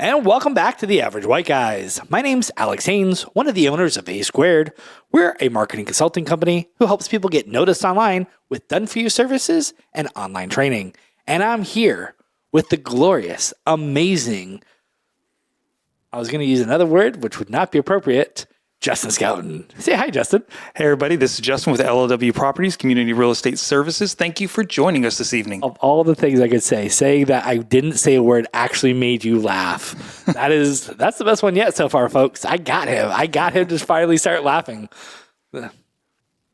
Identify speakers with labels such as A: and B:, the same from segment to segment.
A: And welcome back to The Average White Guys. My name's Alex Haynes, one of the owners of A Squared. We're a marketing consulting company who helps people get noticed online with done-for-you services and online training. And I'm here with the glorious, amazing, I was going to use another word, which would not be appropriate, Justin Skelton. Say hi, Justin.
B: Hey, everybody. This is Justin with LLW Properties, Community Real Estate Services. Thank you for joining us this evening.
A: Of all the things I could say, saying that I didn't say a word actually made you laugh. That's the best one yet so far, folks. I got him to finally start laughing on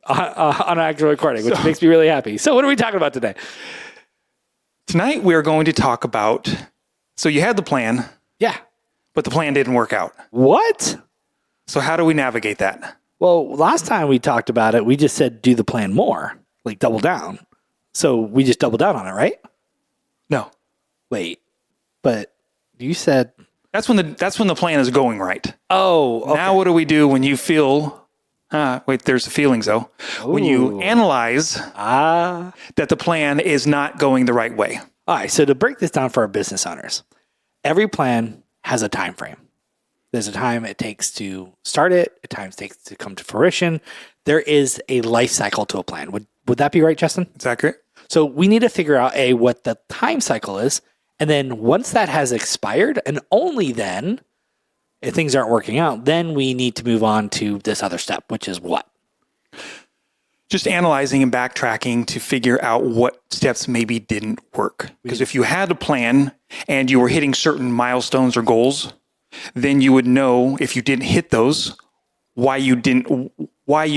A: an actual recording, which makes me really happy. So what are we talking about today?
B: Tonight, we are going to talk about, so you had the plan.
A: Yeah.
B: But the plan didn't work out.
A: What?
B: So how do we navigate that?
A: Well, last time we talked about it, we just said do the plan more, like double down. So we just double down on it, right?
B: No.
A: Wait, but you said
B: that's when the plan is going right.
A: Oh, okay.
B: Now what do we do when you feel? There's the feelings though.
A: Ooh.
B: When you analyze that the plan is not going the right way.
A: All right. So to break this down for our business owners, every plan has a time frame. There's a time it takes to start it, a time it takes to come to fruition. There is a life cycle to a plan. Would that be right, Justin?
B: It's accurate.
A: So we need to figure out what the time cycle is. And then once that has expired, and only then, if things aren't working out, then we need to move on to this other step, which is what?
B: Just analyzing and backtracking to figure out what steps maybe didn't work. Because if you had a plan and you were hitting certain milestones or goals, then you would know if you didn't hit those, why you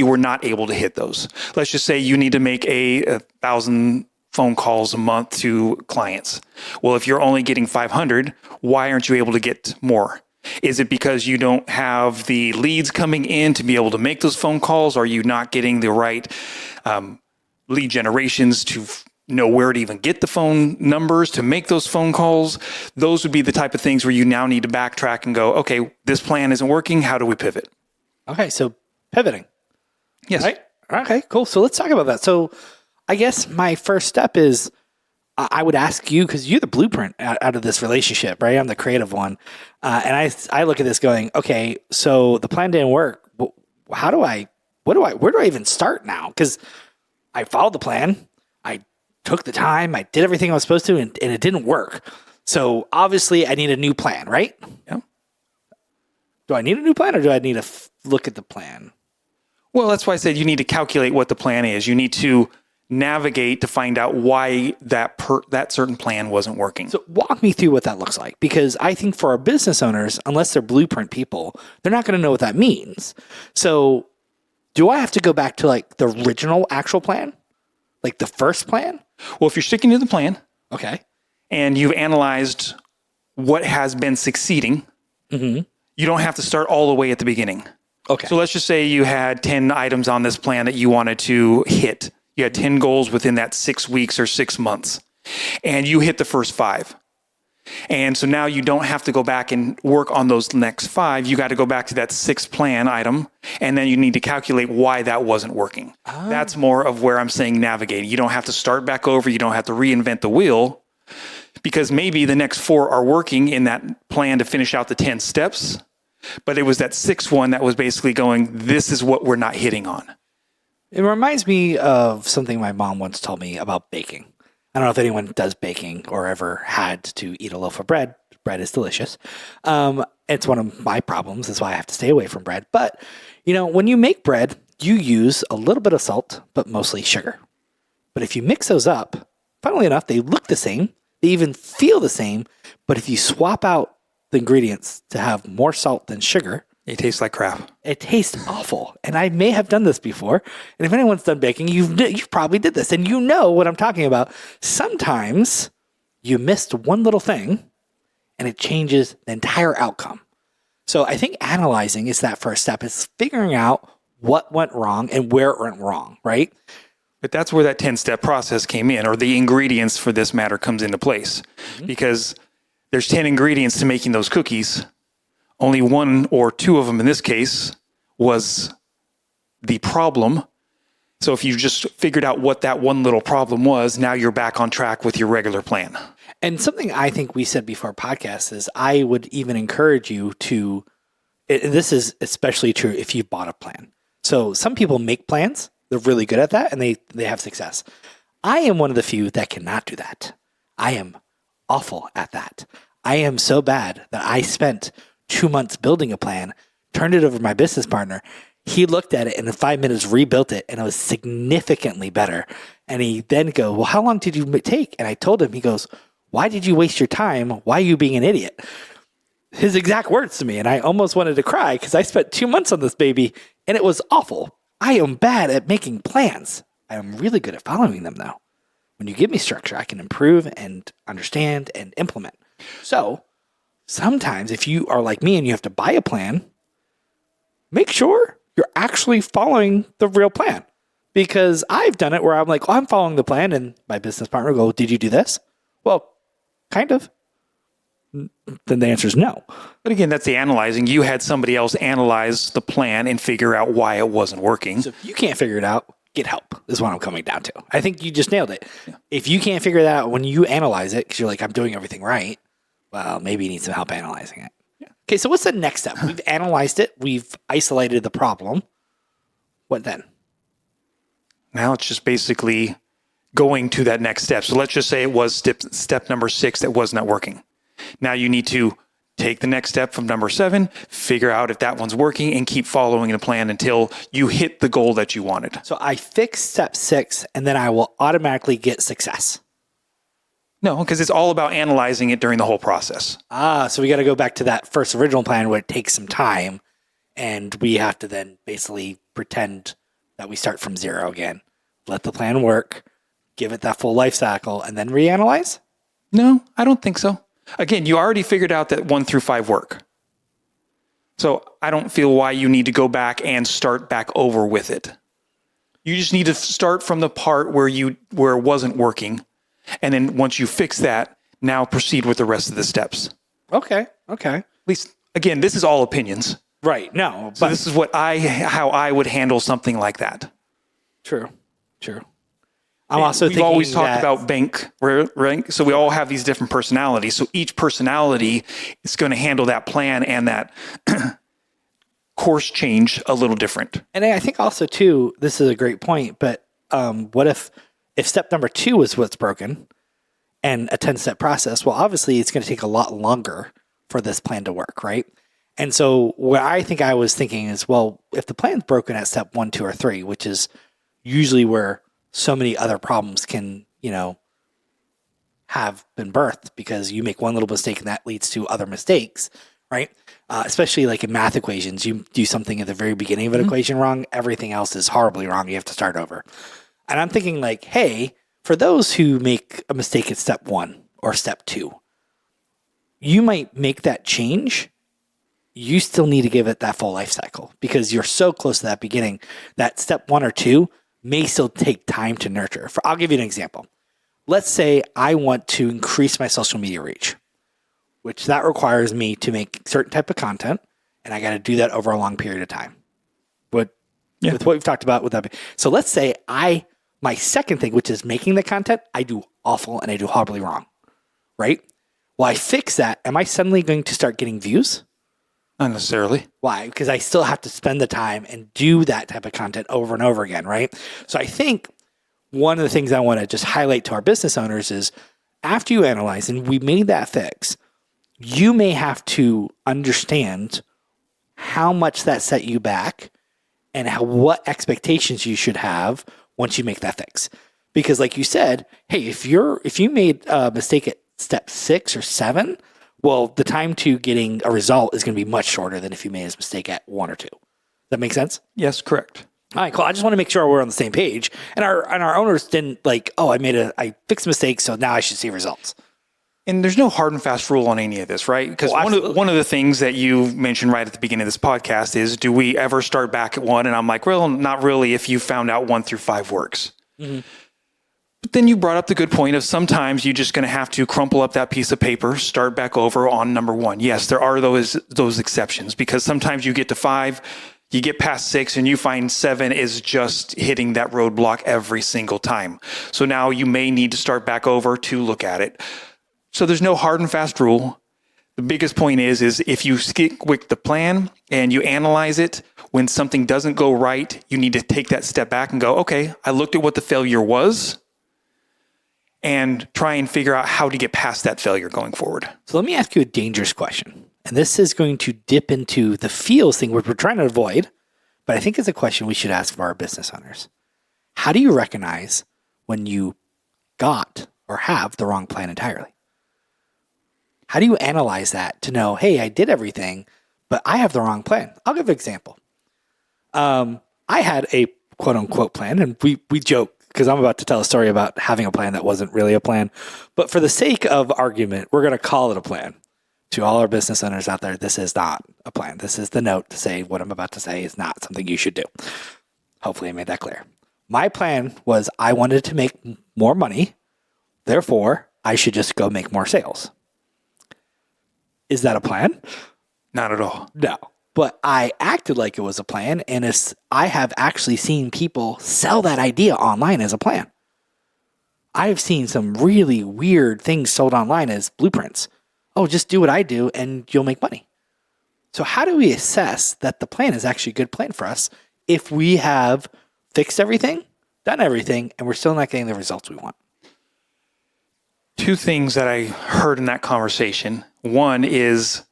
B: were not able to hit those. Let's just say you need to make 1,000 phone calls a month to clients. Well, if you're only getting 500, why aren't you able to get more? Is it because you don't have the leads coming in to be able to make those phone calls? Are you not getting the right lead generations to know where to even get the phone numbers to make those phone calls? Those would be the type of things where you now need to backtrack and go, okay, this plan isn't working. How do we pivot?
A: Okay, so pivoting.
B: Yes.
A: Right? Okay, cool. So let's talk about that. So I guess my first step is I would ask you, because you're the blueprint out of this relationship, right? I'm the creative one. And I look at this going, okay, so the plan didn't work. Where do I even start now? Because I followed the plan. I took the time. I did everything I was supposed to, and it didn't work. So obviously I need a new plan, right?
B: Yeah.
A: Do I need a new plan, or do I need to look at the plan?
B: Well, that's why I said you need to calculate what the plan is. You need to navigate to find out why that certain plan wasn't working.
A: So walk me through what that looks like, because I think for our business owners, unless they're blueprint people, they're not going to know what that means. So do I have to go back to like the original actual plan? Like the first plan?
B: Well, if you're sticking to the plan,
A: okay,
B: and you've analyzed what has been succeeding, you don't have to start all the way at the beginning.
A: Okay.
B: So let's just say you had 10 items on this plan that you wanted to hit. You had 10 goals within that 6 weeks or 6 months, and you hit the first 5. And so now you don't have to go back and work on those next 5. You got to go back to that 6th plan item, and then you need to calculate why that wasn't working. That's more of where I'm saying navigating. You don't have to start back over. You don't have to reinvent the wheel, because maybe the next 4 are working in that plan to finish out the 10 steps, but it was that 6th one that was basically going, this is what we're not hitting on.
A: It reminds me of something my mom once told me about baking. I don't know if anyone does baking or ever had to eat a loaf of bread. Bread is delicious. It's one of my problems. That's why I have to stay away from bread. But, when you make bread, you use a little bit of salt, but mostly sugar. But if you mix those up, funnily enough, they look the same. They even feel the same. But if you swap out the ingredients to have more salt than sugar,
B: it tastes like crap.
A: It tastes awful. And I may have done this before. And if anyone's done baking, you've probably did this. And you know what I'm talking about. Sometimes you missed one little thing and it changes the entire outcome. So I think analyzing is that first step. Is figuring out what went wrong and where it went wrong, right?
B: But that's where that 10-step process came in, or the ingredients for this matter comes into place. Because there's 10 ingredients to making those cookies. Only 1 or 2 of them in this case was the problem. So if you just figured out what that one little problem was, now you're back on track with your regular plan.
A: And something I think we said before podcasts is I would even encourage you to, and this is especially true if you bought a plan. So some people make plans, they're really good at that, and they have success. I am one of the few that cannot do that. I am awful at that. I am so bad that I spent 2 months building a plan, turned it over to my business partner. He looked at it and in 5 minutes rebuilt it, and it was significantly better. And he then go, well, how long did you take? And I told him, he goes, why did you waste your time? Why are you being an idiot? His exact words to me. And I almost wanted to cry because I spent 2 months on this baby and it was awful. I am bad at making plans. I am really good at following them though. When you give me structure, I can improve and understand and implement. So sometimes if you are like me and you have to buy a plan, make sure you're actually following the real plan. Because I've done it where I'm like, oh, I'm following the plan. And my business partner will go, did you do this? Well, kind of. Then the answer is no.
B: But again, that's the analyzing. You had somebody else analyze the plan and figure out why it wasn't working.
A: So if you can't figure it out, get help is what I'm coming down to. I think you just nailed it. Yeah. If you can't figure that out when you analyze it, because you're like, I'm doing everything right, well, maybe you need some help analyzing it. Yeah. Okay, so what's the next step? We've analyzed it. We've isolated the problem. What then?
B: Now it's just basically going to that next step. So let's just say it was step number 6 that was not working. Now you need to take the next step from number 7, figure out if that one's working, and keep following the plan until you hit the goal that you wanted.
A: So I fix step 6, and then I will automatically get success.
B: No, because it's all about analyzing it during the whole process.
A: So we got to go back to that first original plan where it takes some time, and we have to then basically pretend that we start from 0 again. Let the plan work, give it that full life cycle, and then reanalyze?
B: No, I don't think so. Again, you already figured out that 1 through 5 work. So I don't feel why you need to go back and start back over with it. You just need to start from the part where it wasn't working. And then once you fix that, now proceed with the rest of the steps.
A: Okay.
B: At least, again, this is all opinions.
A: Right. No.
B: So this is how I would handle something like that.
A: True. I'm also
B: We've always talked about bank rank. So we all have these different personalities. So each personality is going to handle that plan and that course change a little different.
A: And I think also too, this is a great point, but what if step number 2 is what's broken and a 10-step process? Well, obviously it's going to take a lot longer for this plan to work, right? And so what I think I was thinking is, well, if the plan's broken at step 1, 2, or 3, which is usually where so many other problems can, have been birthed because you make one little mistake and that leads to other mistakes, right? Especially like in math equations, you do something at the very beginning of an equation wrong, everything else is horribly wrong. You have to start over. And I'm thinking like, hey, for those who make a mistake at step 1 or step 2, you might make that change. You still need to give it that full life cycle because you're so close to that beginning that step 1 or 2 may still take time to nurture. I'll give you an example. Let's say I want to increase my social media reach, which that requires me to make certain type of content, and I got to do that over a long period of time. With what we've talked about with that. So let's say my second thing, which is making the content, I do awful and I do horribly wrong, right? Well, I fix that. Am I suddenly going to start getting views?
B: Not necessarily.
A: Why? Because I still have to spend the time and do that type of content over and over again, right? So I think one of the things I want to just highlight to our business owners is after you analyze and we made that fix, you may have to understand how much that set you back and what expectations you should have once you make that fix. Because like you said, hey, if you made a mistake at step 6 or 7, well, the time to getting a result is going to be much shorter than if you made a mistake at 1 or 2. Does that make sense?
B: Yes, correct.
A: All right, cool. I just want to make sure we're on the same page. And our owners didn't like, oh, I fixed a mistake, so now I should see results.
B: And there's no hard and fast rule on any of this, right? Because one of the things that you mentioned right at the beginning of this podcast is, do we ever start back at 1? And I'm like, well, not really if you found out 1 through 5 works. Mm-hmm. But then you brought up the good point of sometimes you're just going to have to crumple up that piece of paper, start back over on number 1. Yes, there are those exceptions because sometimes you get to 5, You get past 6 and you find 7 is just hitting that roadblock every single time. So now you may need to start back over to look at it. So there's no hard and fast rule. The biggest point is if you stick with the plan and you analyze it, when something doesn't go right, you need to take that step back and go, okay, I looked at what the failure was and try and figure out how to get past that failure going forward.
A: So let me ask you a dangerous question. And this is going to dip into the feels thing, which we're trying to avoid, but I think it's a question we should ask for our business owners. How do you recognize when you got or have the wrong plan entirely? How do you analyze that to know, hey, I did everything, but I have the wrong plan? I'll give an example. I had a quote unquote plan, and we joke because I'm about to tell a story about having a plan that wasn't really a plan. But for the sake of argument, we're going to call it a plan. To all our business owners out there, this is not a plan. This is the note to say what I'm about to say is not something you should do. Hopefully I made that clear. My plan was I wanted to make more money. Therefore, I should just go make more sales. Is that a plan?
B: Not at all.
A: No. But I acted like it was a plan, and I have actually seen people sell that idea online as a plan. I've seen some really weird things sold online as blueprints. Oh, just do what I do and you'll make money. So how do we assess that the plan is actually a good plan for us if we have fixed everything, done everything, and we're still not getting the results we want?
B: 2 things that I heard in that conversation. One is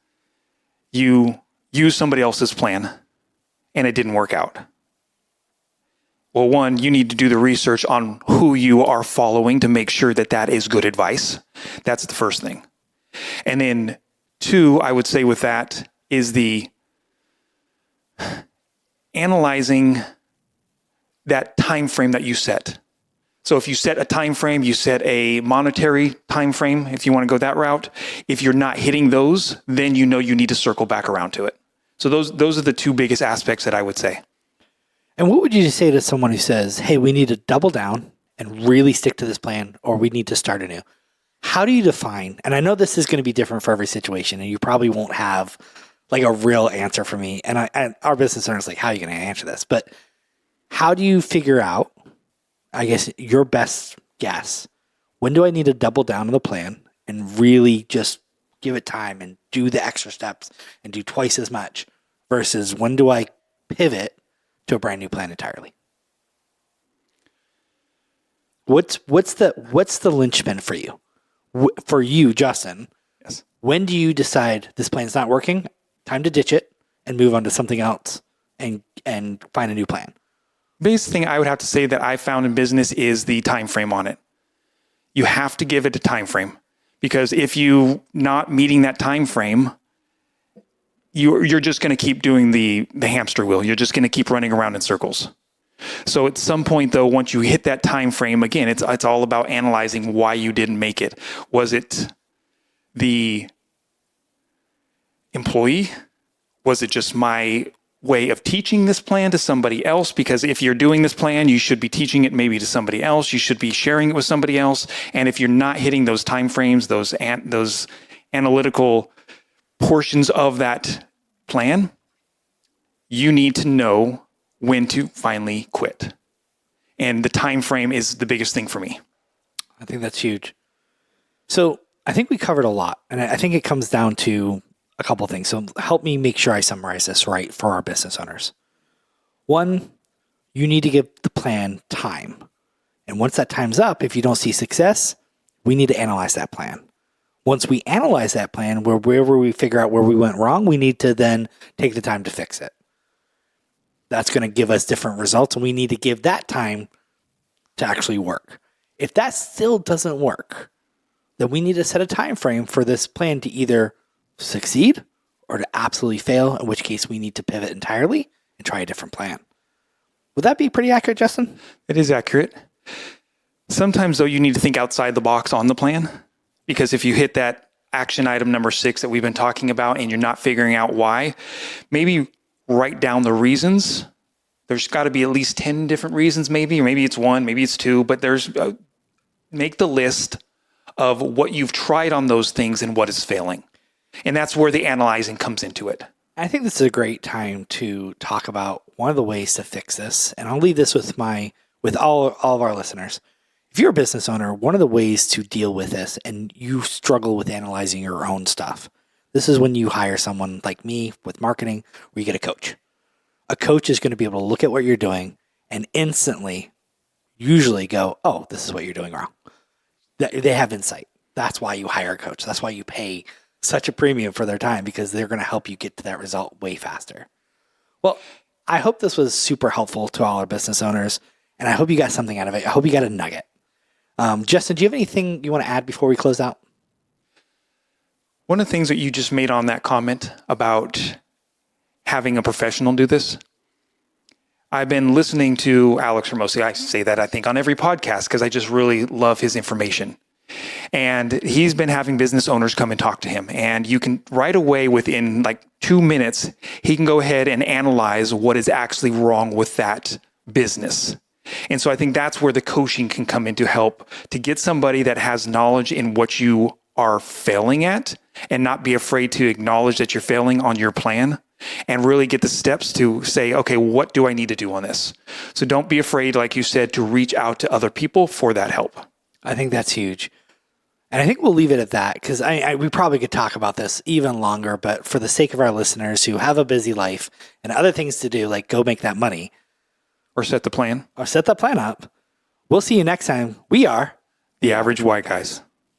B: you use somebody else's plan and it didn't work out. Well, one, you need to do the research on who you are following to make sure that that is good advice. That's the first thing. And then 2, I would say with that is the analyzing that time frame that you set. So if you set a time frame, you set a monetary time frame, if you want to go that route. If you're not hitting those, then you know you need to circle back around to it. So those are the 2 biggest aspects that I would say.
A: And what would you say to someone who says, hey, we need to double down and really stick to this plan, or we need to start anew? How do you define, and I know this is going to be different for every situation, and you probably won't have like a real answer for me. And our business owners like, how are you going to answer this? But how do you figure out, I guess, your best guess? When do I need to double down on the plan and really just give it time and do the extra steps and do twice as much versus when do I pivot to a brand new plan entirely? What's the linchpin for you? For you, Justin,
B: Yes.
A: When do you decide this plan's not working? Time to ditch it and move on to something else and find a new plan.
B: Biggest thing I would have to say that I found in business is the time frame on it. You have to give it a time frame, because if you not meeting that time frame, you're just going to keep doing the hamster wheel. You're just going to keep running around in circles. So at some point, though, once you hit that time frame, again, it's all about analyzing why you didn't make it. Was it the employee? Was it just my way of teaching this plan to somebody else? Because if you're doing this plan, you should be teaching it maybe to somebody else. You should be sharing it with somebody else. And if you're not hitting those time frames, those analytical portions of that plan, you need to know when to finally quit. And the time frame is the biggest thing for me.
A: I think that's huge. So I think we covered a lot, and I think it comes down to a couple of things. So help me make sure I summarize this right for our business owners. One, you need to give the plan time. And once that time's up, if you don't see success, we need to analyze that plan. Once we analyze that plan, wherever we figure out where we went wrong, we need to then take the time to fix it. That's going to give us different results, and we need to give that time to actually work. If that still doesn't work, then we need to set a time frame for this plan to either succeed or to absolutely fail, in which case we need to pivot entirely and try a different plan. Would that be pretty accurate, Justin?
B: It is accurate. Sometimes, though, you need to think outside the box on the plan, because if you hit that action item number 6 that we've been talking about and you're not figuring out why, maybe write down the reasons. There's got to be at least 10 different reasons, maybe, or maybe it's 1, maybe it's 2, but make the list of what you've tried on those things and what is failing. And that's where the analyzing comes into it.
A: I think this is a great time to talk about one of the ways to fix this. And I'll leave this with all of our listeners. If you're a business owner, one of the ways to deal with this and you struggle with analyzing your own stuff, this is when you hire someone like me with marketing, where you get a coach. A coach is going to be able to look at what you're doing and instantly usually go, oh, this is what you're doing wrong. They have insight. That's why you hire a coach. That's why you pay such a premium for their time, because they're going to help you get to that result way faster. Well, I hope this was super helpful to all our business owners, and I hope you got something out of it. I hope you got a nugget. Justin, do you have anything you want to add before we close out?
B: One of the things that you just made on that comment about having a professional do this, I've been listening to Alex Hormozi. I say that, I think, on every podcast because I just really love his information. And he's been having business owners come and talk to him. And you can right away, within like 2 minutes, he can go ahead and analyze what is actually wrong with that business. And so I think that's where the coaching can come in to help to get somebody that has knowledge in what you are failing at and not be afraid to acknowledge that you're failing on your plan and really get the steps to say, okay, what do I need to do on this? So don't be afraid, like you said, to reach out to other people for that help.
A: I think that's huge. And I think we'll leave it at that, because we probably could talk about this even longer, but for the sake of our listeners who have a busy life and other things to do, like go make that money.
B: Or set the plan.
A: Or set that plan up. We'll see you next time. We are
B: The Average White Guys.